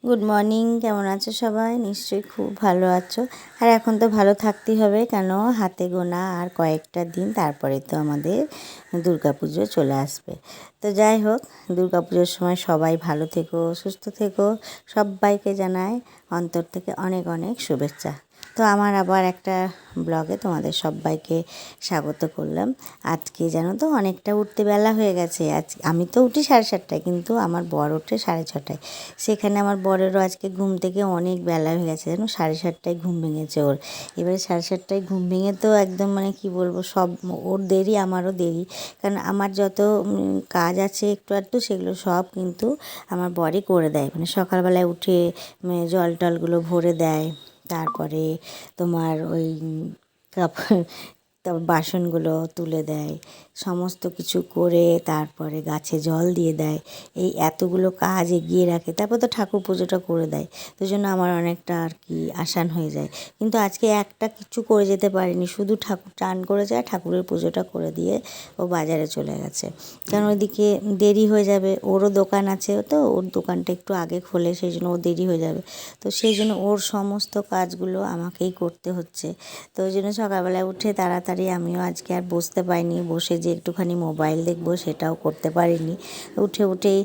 Good morning, কেমন আছো সবাই? নিশ্চয়ই খুব ভালো আছো। আর এখন তো ভালো থাকতেই হবে, কেন হাতে গোনা আর কয়েকটা দিন, তারপরে তো আমাদের দুর্গাপুজো চলে আসবে। তো যাই হোক, দুর্গাপুজোর সময় সবাই ভালো থেকো, সুস্থ থেকো, সবাইকে জানাই অন্তর থেকে অনেক অনেক শুভেচ্ছা। তো আমার আবার একটা ব্লগে তোমাদের সবাইকে স্বাগত করলাম। আজকে জানো তো অনেকটা উঠতে বেলা হয়ে গেছে। আমি তো উঠি 7:30টায়, কিন্তু আমার বর ওঠে 6:30টায়। সেখানে আমার বরেরও আজকে ঘুম থেকে অনেক বেলা হয়ে গেছে, জানো 7:30টায় ঘুম ভেঙেছে ওর। এবারে 7:30টায় ঘুম ভেঙে তো একদম কি বলবো, সব ওর দেরি, আমারও দেরি। কারণ আমার যত কাজ আছে একটু আধটু, সেগুলো সব কিন্তু আমার বরই করে দেয়। সকালবেলায় উঠে জল টলগুলো ভরে দেয়, তারপরে তোমার ওই তারপর বাসনগুলো তুলে দেয়, সমস্ত কিছু করে তারপরে গাছে জল দিয়ে দেয়। এই এতগুলো কাজ এগিয়ে রাখে, তারপর তো ঠাকুর পুজোটা করে দেয়। তো জন্য আমার অনেকটা আসান হয়ে যায়। কিন্তু আজকে একটা কিছু করে যেতে পারিনি, শুধু ঠাকুর টান করে যায়, ঠাকুরের পুজোটা করে দিয়ে ও বাজারে চলে গেছে। কারণ ওইদিকে দেরি হয়ে যাবে, ওরও দোকান আছে, তো ওর দোকানটা একটু আগে খোলে, সেই জন্য ও দেরি হয়ে যাবে। তো সেই জন্য ওর সমস্ত কাজগুলো আমাকেই করতে হচ্ছে। তো ওই জন্য সকালবেলায় উঠে তাড়াতাড়ি আমিও আজকে আর বসতে পারিনি, বসে যে একটুখানি মোবাইল দেখবো সেটাও করতে পারিনি। উঠেই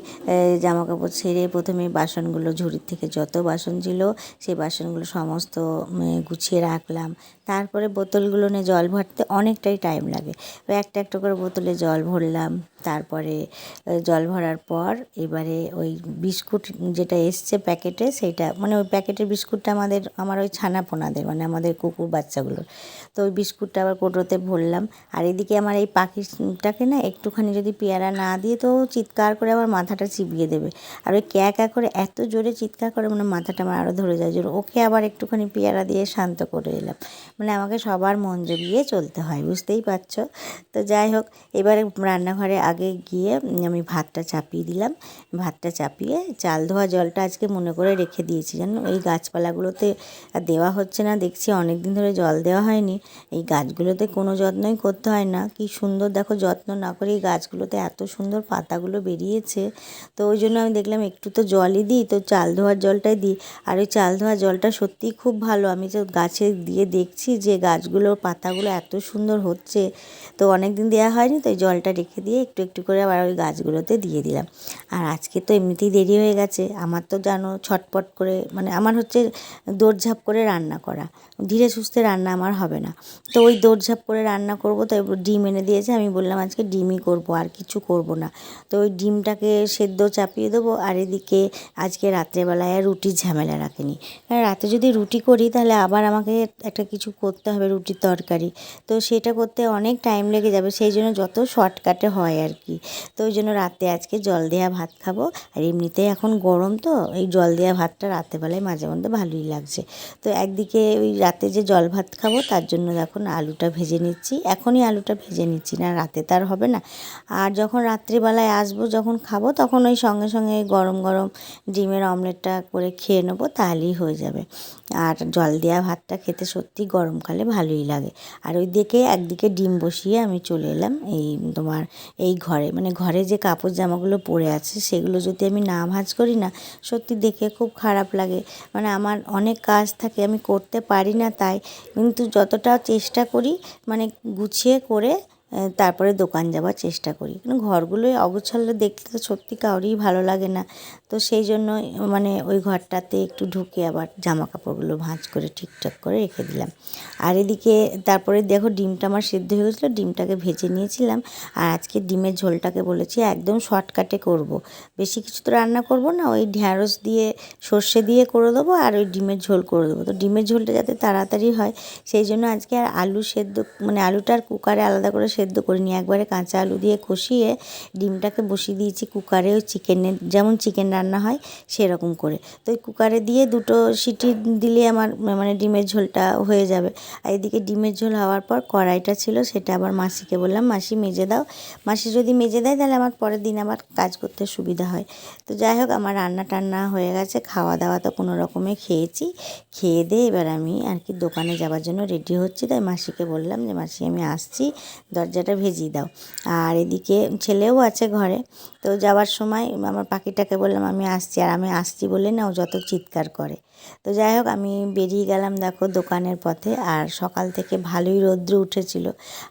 জামাকাপড় ছেড়ে প্রথমে বাসনগুলো, ঝুড়ির থেকে যত বাসন ছিল সেই বাসনগুলো সমস্ত গুছিয়ে রাখলাম। তারপরে বোতলগুলো নিয়ে জল ভরতে অনেকটাই টাইম লাগে, একটা একটা করে বোতলে জল ভরলাম। তারপরে জল ভরার পর এবারে ওই বিস্কুট যেটা এসছে প্যাকেটে, সেইটা ওই প্যাকেটের বিস্কুটটা আমার ওই ছানাপোনাদের, আমাদের কুকুর বাচ্চাগুলোর। তো ওই বিস্কুটটা আবার কৌটোতে ভরলাম। আর এদিকে আমার এই পাখিটাকে না একটুখানি যদি পেয়ারা না দিয়ে, তো চিৎকার করে আমার মাথাটা চিবিয়ে দেবে। আর ওই ক্যা ক্যা করে এত জোরে চিৎকার করে, মাথাটা আমার আরও ধরে যায় জোরে। ওকে আবার একটুখানি পেয়ারা দিয়ে শান্ত করে এলাম। আমাকে সবার মন জুগিয়ে চলতে হয়, বুঝতেই পারছো। তো যাই হোক, এবারে রান্নাঘরে আগে গিয়ে আমি ভাতটা চাপিয়ে দিলাম। ভাতটা চাপিয়ে চাল ধোয়া জলটা আজকে মনে করে রেখে দিয়েছি, জানো এই গাছপালাগুলোতে আর দেওয়া হচ্ছে না, দেখছি অনেক দিন ধরে জল দেওয়া হয়নি। এই গাছগুলোতে কোনো যত্নই করতে হয় না, কি সুন্দর দেখো, যত্ন না করে এই গাছগুলোতে এত সুন্দর পাতাগুলো বেরিয়েছে। তো ওই জন্য আমি দেখলাম একটু তো জলই দিই, তো চাল ধোয়ার জলটাই দিই। আর ওই চাল ধোয়ার জলটা সত্যিই খুব ভালো। আমি তো গাছে দিয়ে দেখছি যে গাছগুলোর পাতাগুলো এত সুন্দর হচ্ছে। তো অনেক দিন দেওয়া হয়নি, তো এই জলটা রেখে দিয়ে একটু একটু করে আবার ওই গাছগুলোতে দিয়ে দিলাম। আর আজকে তো এমনিতেই দেরি হয়ে গেছে, আমার তো জানো ছটপট করে, আমার হচ্ছে দৌড়ঝাঁপ করে রান্না করা, ধীরে সুস্থে রান্না আমার হবে না। তো ওই দৌড়ঝাঁপ করে রান্না করব, তো ডিম এনে দিয়েছে, আমি বললাম আজকে ডিমই করব, আর কিছু করব না। তো ওই ডিমটাকে সেদ্ধ চাপিয়ে দেবো। আর এদিকে আজকে রাত্রেবেলায় আর রুটির ঝামেলা রাখিনি, কারণ রাতে যদি রুটি করি তাহলে আবার আমাকে একটা কিছু করতে হবে, রুটির তরকারি। তো সেটা করতে অনেক টাইম লেগে যাবে, সেই জন্য যত শর্টকাটে হয় আর কি। তো ওই জন্য রাতে আজকে জল দেওয়া ভাত খাবো। আর এমনিতেই এখন গরম, তো এই জল দেওয়া ভাতটা রাতেরবেলায় মাঝে মধ্যে ভালোই লাগছে। তো একদিকে ওই রাতে যে জল ভাত খাবো, তার জন্য এখন আলুটা ভেজে নিচ্ছি, এখনই আলুটা ভেজে নিচ্ছি, না রাতে তার হবে না। আর যখন রাত্রিবেলায় আসবো, যখন খাবো, তখন ওই সঙ্গে সঙ্গে গরম গরম ডিমের অমলেটটা করে খেয়ে নেবো, তাহলেই হয়ে যাবে। আর জল দেওয়া ভাতটা খেতে সত্যি গরমকালে ভালোই লাগে। আর ওই দিকে একদিকে ডিম বসিয়ে আমি চলে এলাম এই ঘরে, ঘরে যে কাপড় জামাগুলো পরে আছে সেগুলো যদি আমি না ভাঁজ করি না, সত্যি দেখে খুব খারাপ লাগে। আমার অনেক কাজ থাকে, আমি করতে পারি না, তাই কিন্তু যতটা চেষ্টা করি গুছিয়ে করে তারপরে দোকান যাওয়ার চেষ্টা করি। কারণ ঘরগুলোই অগোছালো দেখতে তো সত্যি কাউরই ভালো লাগে না। তো সেই জন্য ওই ঘরটাতে একটু ঢুকে আবার জামা কাপড়গুলো ভাঁজ করে ঠিকঠাক করে রেখে দিলাম। আর এদিকে তারপরে দেখো ডিমটা আমার সেদ্ধ হয়ে গেছিলো, ডিমটাকে ভেজে নিয়েছিলাম। আর আজকে ডিমের ঝোলটাকে বলেছি একদম শর্টকাটে করব, বেশি কিছু তো রান্না করব না, ওই ঢ্যাঁড়স দিয়ে সর্ষে দিয়ে করে দেবো, আর ওই ডিমের ঝোল করে দেবো। তো ডিমের ঝোলটা যাতে তাড়াতাড়ি হয়, সেই জন্য আজকে আর আলু সেদ্ধ, আলুটা আর কুকারে আলাদা করে সেদ্ধ করিনি, একবারে কাঁচা আলু দিয়ে কষিয়ে ডিমটাকে বসিয়ে দিয়েছি কুকারে, ওই চিকেনের যেমন চিকেন রান্না হয় সেরকম করে। তো ওই কুকারে দিয়ে দুটো সিটি দিলে আমার ডিমের ঝোলটা হয়ে যাবে। আর এদিকে ডিমের ঝোল হওয়ার পর কড়াইটা ছিল, সেটা আবার মাসিকে বললাম, মাসি মেজে দাও। মাসি যদি মেজে দেয় তাহলে আমার পরের দিন আবার কাজ করতে সুবিধা হয়। তো যাই হোক, আমার রান্না টান্না হয়ে গেছে, খাওয়া দাওয়া তো কোনো রকমে খেয়েছি। খেয়ে দিয়ে এবার আমি দোকানে যাওয়ার জন্য রেডি হচ্ছি। তাই মাসিকে বললাম যে মাসি আমি আসছি, দরজাটা ভেজিয়ে দাও। আর এদিকে ছেলেও আছে ঘরে। তো যাওয়ার সময় আমার পাখিটাকে বললাম আমি আসছি, আর আমি আসছি বলে না ও যত চিৎকার করে। তো যাই হোক আমি বেরিয়ে গেলাম দেখো দোকানের পথে। আর সকাল থেকে ভালোই রৌদ্র উঠেছিল।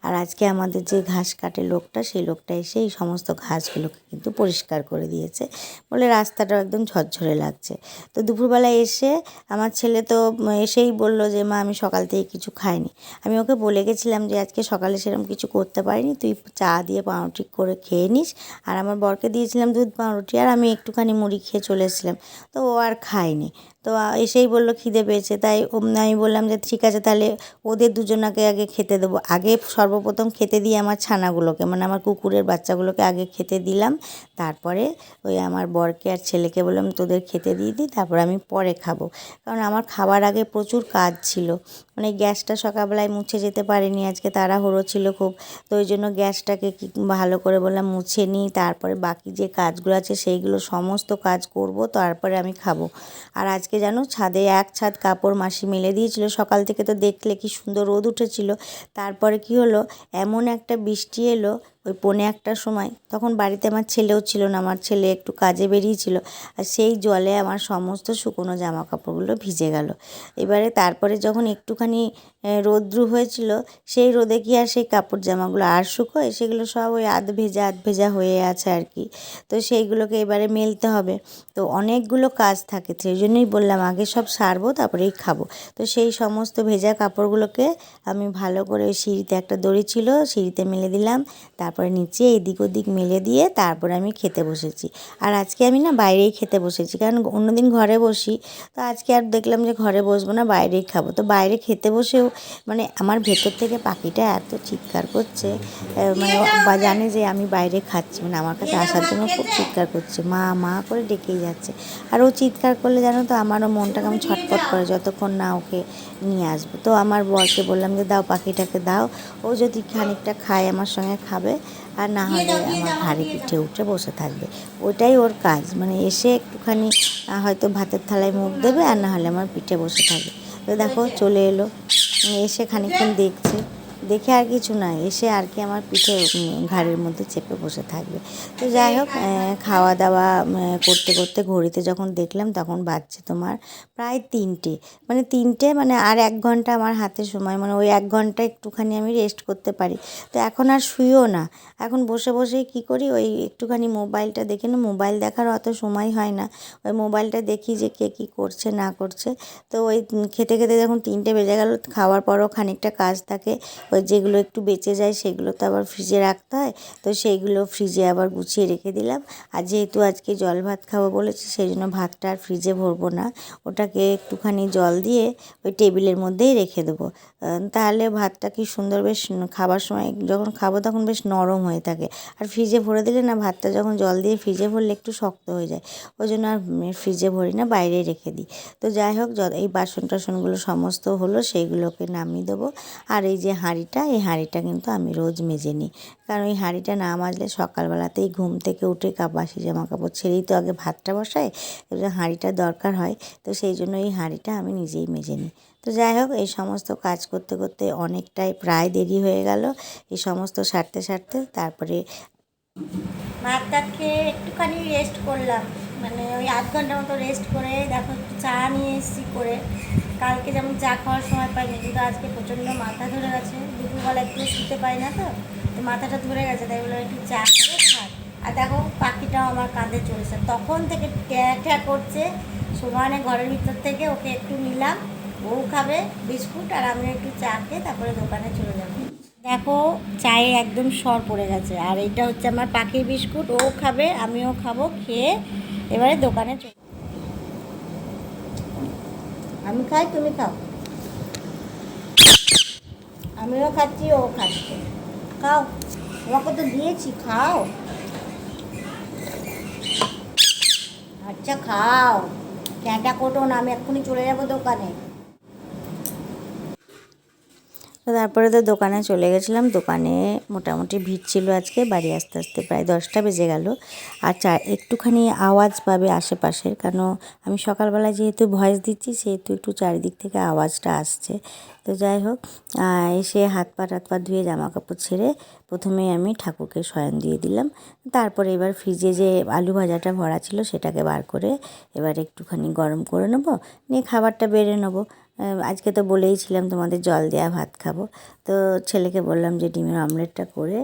আর আজকে আমাদের যে ঘাস কাটে লোকটা, সেই লোকটা এসে এই সমস্ত ঘাসগুলোকে কিন্তু পরিষ্কার করে দিয়েছে, বলে রাস্তাটাও একদম ঝরঝরে লাগছে। তো দুপুরবেলায় এসে আমার ছেলে তো এসেই বলল যে মা আমি সকাল থেকে কিছু খাইনি। আমি ওকে বলে গেছিলাম যে আজকে সকালে সেরকম কিছু করতে পারিনি, তুই চা দিয়ে পাউরুটি করে খেয়ে নিস। আর আমার বরকে দিয়েছিলাম দুধ পাউরুটি, আর আমি একটুখানি মুড়ি খেয়ে চলে এসেছিলাম। তো ও আর খায়নি। তো এসেই বলল খিদে পেয়েছে, তাই আমি বললাম যে ঠিক আছে তাহলে ওদের দুজনাকে আগে খেতে দেবো। আগে সর্বপ্রথম খেতে দিই আমার ছানাগুলোকে, মানে আমার কুকুরের বাচ্চাগুলোকে আগে খেতে দিলাম। তারপরে ওই আমার বরকে আর ছেলেকে বললাম তোদের খেতে দিয়ে দিই, তারপর আমি পরে খাবো। কারণ আমার খাবার আগে প্রচুর কাজ ছিল, মানে গ্যাসটা সকালবেলায় মুছে যেতে পারিনি, আজকে তাড়াহুড়ো ছিল খুব। তো ওই জন্য গ্যাসটাকে ভালো করে বললাম মুছে নিই, তারপরে বাকি যে কাজগুলো আছে সেইগুলো সমস্ত কাজ করব, তারপরে আমি খাবো। আর আজকে জানো ছাদে এক ছাদ কাপড় মাসি মেলে দিয়েছিল সকাল থেকে, তো দেখলে কি সুন্দর রোদ উঠেছিল। তারপরে কি হলো, এমন একটা বৃষ্টি এলো ওই 1:45টার সময়, তখন বাড়িতে আমার ছেলেও ছিল না, আমার ছেলে একটু কাজে বেরিয়েছিল। আর সেই জলে আমার সমস্ত শুকনো জামা কাপড়গুলো ভিজে গেল। এবারে তারপরে যখন একটুখানি রৌদ্রু হয়েছিল, সেই রোদে কি আর সেই কাপড় জামাগুলো আর শুকোয়, সেগুলো সব ওই আধ ভেজা হয়ে আছে আর কি। তো সেইগুলোকে এবারে মেলতে হবে। তো অনেকগুলো কাজ থাকে, সেই জন্যই বললাম আগে সব সারবো তারপরেই খাবো। তো সেই সমস্ত ভেজা কাপড়গুলোকে আমি ভালো করে ওই সিঁড়িতে একটা দড়ি ছিল, সিঁড়িতে মেলে দিলাম। তারপরে নিচে এদিক ওদিক মেলে দিয়ে তারপরে আমি খেতে বসেছি। আর আজকে আমি না বাইরেই খেতে বসেছি, কারণ অন্যদিন ঘরে বসি, তো আজকে আর দেখলাম যে ঘরে বসবো না, বাইরেই খাবো। তো বাইরে খেতে বসেও মানে আমার ভেতর থেকে পাখিটা এত চিৎকার করছে, মানে বা জানে যে আমি বাইরে খাচ্ছি, মানে আমার কাছে আসার জন্য খুব চিৎকার করছে, মা মা করে ডেকেই যাচ্ছে। আর ও চিৎকার করলে জানো তো আমারও মনটা কেমন ছটফট করে, যতক্ষণ না ওকে নিয়ে আসবো। তো আমার বরকে বললাম যে দাও পাখিটাকে দাও, ও যদি খানিকটা খায় আমার সঙ্গে খাবে, আর না হলে আমার ঘাড়ে পিঠে উঠে বসে থাকবে। ওটাই ওর কাজ, মানে এসে একটুখানি হয়তো ভাতের থালায় মুখ দেবে, আর না হলে আমার পিঠে বসে থাকবে। তো দেখো চলে এলো, এসে খানিকক্ষণ দেখছে, দেখে আর কিছু না, এসে আর কি আমার পিঠে ঘাড়ের মধ্যে চেপে বসে থাকবে। তো যাই হোক খাওয়া দাওয়া করতে করতে ঘড়িতে যখন দেখলাম তখন বাজছে তোমার প্রায় 3টে, মানে 3টে, মানে আর 1 ঘন্টা আমার হাতে সময়, মানে ওই 1 ঘন্টা একটুখানি আমি রেস্ট করতে পারি। তো এখন আর শুইও না, এখন বসে বসেই কী করি, ওই একটুখানি মোবাইলটা দেখে না, মোবাইল দেখার অত সময় হয় না, ওই মোবাইলটা দেখি যে কে কী করছে না করছে। তো ওই খেতে খেতে যখন 3টে বেজে গেল, খাওয়ার পরও খানিকটা কাজ থাকে, ওই যেগুলো একটু বেঁচে যায় সেগুলো তো আবার ফ্রিজে রাখতে হয়, তো সেইগুলো ফ্রিজে আবার গুছিয়ে রেখে দিলাম। আর যেহেতু আজকে জল ভাত খাবো বলেছি, সেই জন্য ভাতটা আর ফ্রিজে ভরবো না, ওটাকে একটুখানি জল দিয়ে ওই টেবিলের মধ্যেই রেখে দেবো। তাহলে ভাতটা কি সুন্দর বেশ খাবার সময় যখন খাবো তখন বেশ নরম হয়ে থাকে। আর ফ্রিজে ভরে দিলে না, ভাতটা যখন জল দিয়ে ফ্রিজে ভরলে একটু শক্ত হয়ে যায়, ওই জন্য আর ফ্রিজে ভরি না, বাইরেই রেখে দিই। তো যাই হোক এই বাসন টাসনগুলো সমস্ত হলো, সেইগুলোকে নামিয়ে দেবো। আর এই যে হাঁড়িটা, এই হাঁড়িটা কিন্তু আমি রোজ মেজে নিই, কারণ ওই হাঁড়িটা না মাজলে সকালবেলাতেই ঘুম থেকে উঠে বাসি জামা কাপড় ছেড়েই তো আগে ভাতটা বসাই, তো হাঁড়িটা দরকার হয়, তো সেই জন্য এই হাঁড়িটা আমি নিজেই মেজে নিই। তো যাই হোক এই সমস্ত কাজ করতে করতে অনেকটাই প্রায় দেরি হয়ে গেল, এই সমস্ত সারতে সারতে। তারপরে ভাত টাত খেয়ে একটুখানি রেস্ট করলাম, মানে ওই আধ ঘন্টা মতো রেস্ট করে দেখো একটু চা নিয়ে এসেছি করে। কালকে যেমন চা খাওয়ার সময় পাইনি, কিন্তু আজকে প্রচণ্ড মাথা ধরে গেছে, দুপুরবেলা একটু শুতে পাই না, তো মাথাটা ধরে গেছে, তাই বলে একটু চা করে খাই। আর দেখো পাখিটাও আমার কাঁধে চলেছে, তখন থেকে ট্যা ট্যা করছে, সমানে ঘরের ভিতর থেকে ওকে একটু নিলাম, ও খাবে বিস্কুট, আর আমি একটু চা খেয়ে তারপরে দোকানে চলে যাবো। দেখো চায়ে একদম সর পড়ে গেছে, আর এটা হচ্ছে আমার পাখির বিস্কুট, ও খাবে আমিও খাবো, খেয়ে এবারে দোকানে চলে। আমি খাই তুমি খাও, আমিও খাচ্ছি ও খাচ্ছে, খাও, তোমাকে তো দিয়েছি খাও, আচ্ছা খাও, ক্যাঁটা কোটো না, আমি এক্ষুনি চলে যাবো দোকানে। তো তারপরে তো দোকানে চলে গেছিলাম। দোকানে মোটামুটি ভিড় ছিল আজকে। বাড়ি আসতে আসতে প্রায় 10টা বেজে গেল। আর একটুখানি আওয়াজ পাবে আশেপাশের, কারণ আমি সকালবেলা যেহেতু ভয়েস দিচ্ছি সেহেতু একটু চারিদিক থেকে আওয়াজটা আসছে। তো যাই হোক, এসে হাত পা ধুয়ে জামা কাপড় ছেড়ে প্রথমে আমি ঠাকুরকে শয়ন দিয়ে দিলাম। তারপরে এবার ফ্রিজে যে আলু ভাজাটা ভরা ছিল সেটাকে বার করে এবার একটুখানি গরম করে নেবো, নিয়ে খাবারটা বেড়ে নেবো। আজকে তো বলেইছিলাম তোমাদের জল দেওয়া ভাত খাবো। তো ছেলেকে বললাম যে ডিমের অমলেটটা করে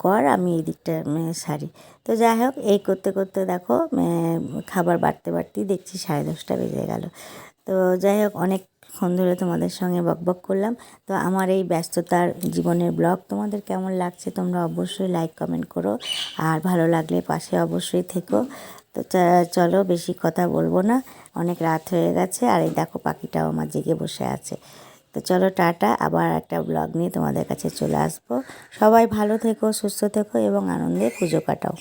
কর, আমি এই দিকটা সারি। তো যাই হোক, এই করতে করতে দেখো খাবার বাড়তেই দেখছি 10:30 বেজে গেল। তো যাই হোক, অনেকক্ষণ ধরে তোমাদের সঙ্গে বকবক করলাম। তো আমার এই ব্যস্ততার জীবনের ব্লগ তোমাদের কেমন লাগছে তোমরা অবশ্যই লাইক কমেন্ট করো, আর ভালো লাগলে পাশে অবশ্যই থেকো। তো চলো, বেশি কথা বলবো না, অনেক রাত হয়ে গেছে। আর এই দেখো পাখিটাও আমার জেগে বসে আছে। তো চলো টাটা, আবার একটা ব্লগ নিয়ে তোমাদের কাছে চলে আসবো। সবাই ভালো থেকো, সুস্থ থেকো এবং আনন্দে পুজো কাটাও।